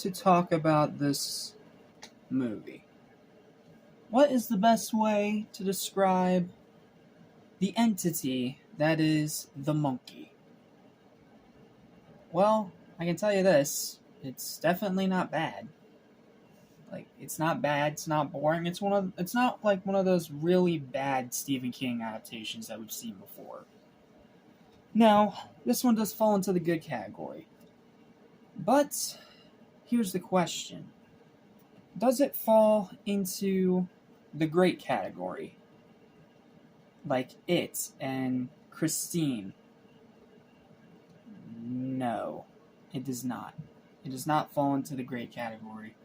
to talk about this movie. What is the best way to describe the entity that is the monkey? Well, I can tell you this, it's definitely not bad. It's not bad, it's not boring, it's not like one of those really bad Stephen King adaptations that we've seen before. Now, this one does fall into the good category. But here's the question. Does it fall into the great category? Like It and Christine? No, it does not. It does not fall into the great category.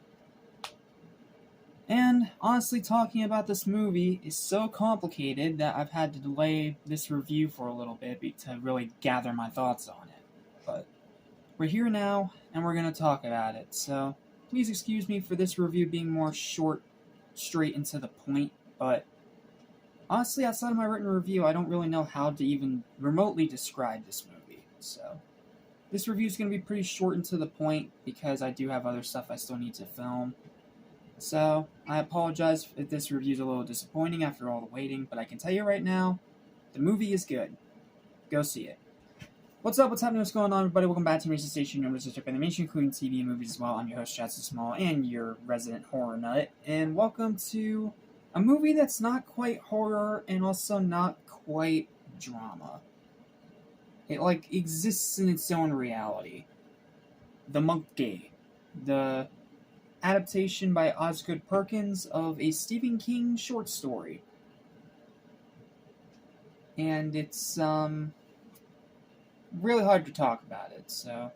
And honestly, talking about this movie is so complicated that I've had to delay this review for a little bit to really gather my thoughts on it. But we're here now, and we're going to talk about it, so please excuse me for this review being more short, straight and to the point, but honestly, outside of my written review, I don't really know how to even remotely describe this movie, so this review is going to be pretty short and to the point because I do have other stuff I still need to film. So, I apologize if this review is a little disappointing after all the waiting, but I can tell you right now, the movie is good. Go see it. What's up, what's happening, what's going on, everybody? Welcome back to Racing Station, your District Animation, including TV and movies as well. I'm your host, Chad Small, and your resident horror nut. And welcome to a movie that's not quite horror and also not quite drama. It, exists in its own reality. The Monkey. The adaptation by Osgood Perkins of a Stephen King short story. And it's, really hard to talk about it, so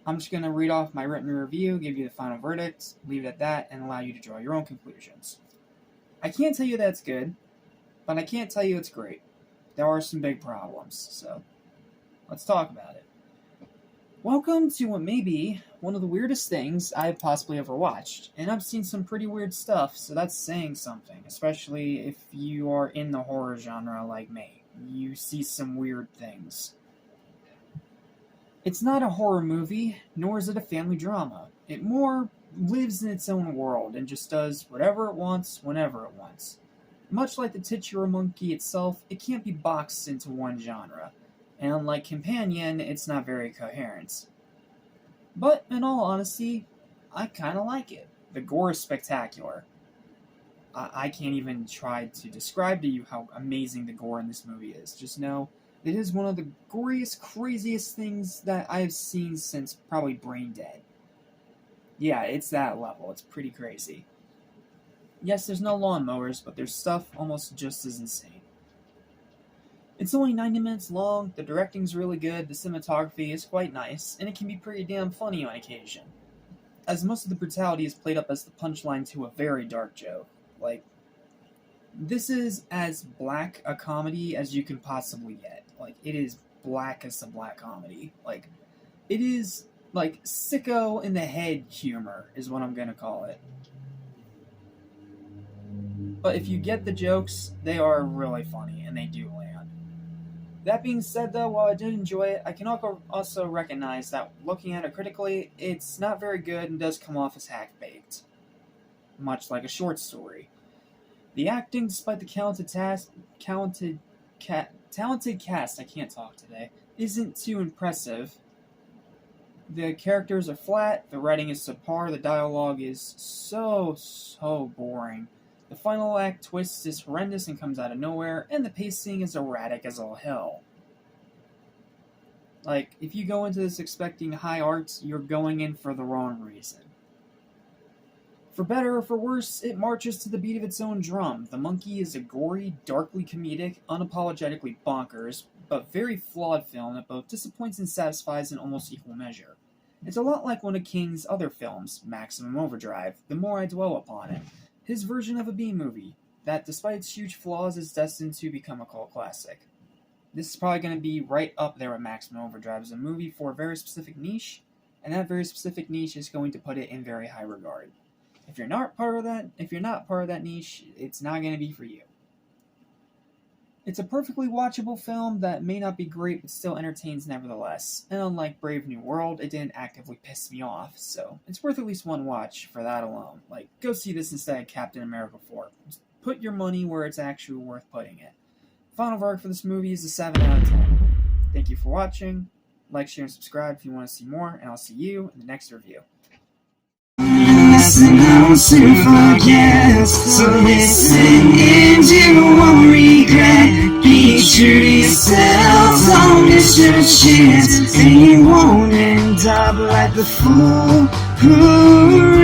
I'm just going to read off my written review, give you the final verdict, leave it at that, and allow you to draw your own conclusions. I can't tell you that it's good, but I can't tell you it's great. There are some big problems, so let's talk about it. Welcome to what may be one of the weirdest things I've possibly ever watched, and I've seen some pretty weird stuff, so that's saying something, especially if you are in the horror genre like me. You see some weird things. It's not a horror movie, nor is it a family drama. It more lives in its own world and just does whatever it wants, whenever it wants. Much like the titular monkey itself, it can't be boxed into one genre, and unlike Companion, it's not very coherent. But, in all honesty, I kinda like it. The gore is spectacular. I can't even try to describe to you how amazing the gore in this movie is. Just know it is one of the goriest, craziest things that I've seen since probably Brain Dead. Yeah, it's that level. It's pretty crazy. Yes, there's no lawnmowers, but there's stuff almost just as insane. It's only 90 minutes long, the directing's really good, the cinematography is quite nice, and it can be pretty damn funny on occasion. As most of the brutality is played up as the punchline to a very dark joke. This is as black a comedy as you can possibly get. It is black as a black comedy. It is, sicko in the head humor is what I'm gonna call it. But if you get the jokes, they are really funny, and they do land. That being said, though, while I did enjoy it, I can also recognize that, looking at it critically, it's not very good and does come off as half-baked. Much like a short story. The acting, despite the talented cast, I can't talk today, isn't too impressive. The characters are flat, the writing is subpar, the dialogue is so boring. The final act twist is horrendous and comes out of nowhere, and the pacing is erratic as all hell. If you go into this expecting high art, you're going in for the wrong reason. For better or for worse, it marches to the beat of its own drum. The Monkey is a gory, darkly comedic, unapologetically bonkers, but very flawed film that both disappoints and satisfies in almost equal measure. It's a lot like one of King's other films, Maximum Overdrive, the more I dwell upon it. His version of a B-movie, that despite its huge flaws is destined to become a cult classic. This is probably going to be right up there with Maximum Overdrive as a movie for a very specific niche, and that very specific niche is going to put it in very high regard. If you're not part of that niche, it's not going to be for you. It's a perfectly watchable film that may not be great but still entertains nevertheless, and unlike Brave New World, it didn't actively piss me off, so it's worth at least one watch for that alone. Like, go see this instead of Captain America 4. Just put your money where it's actually worth putting it. Final verdict for this movie is a 7 out of 10. Thank you for watching. Like, share, and subscribe if you want to see more, and I'll see you in the next review. Listen, I want to forget. So listen and you won't regret. Be true to yourself, don't miss your chance, and you won't end up like the fool who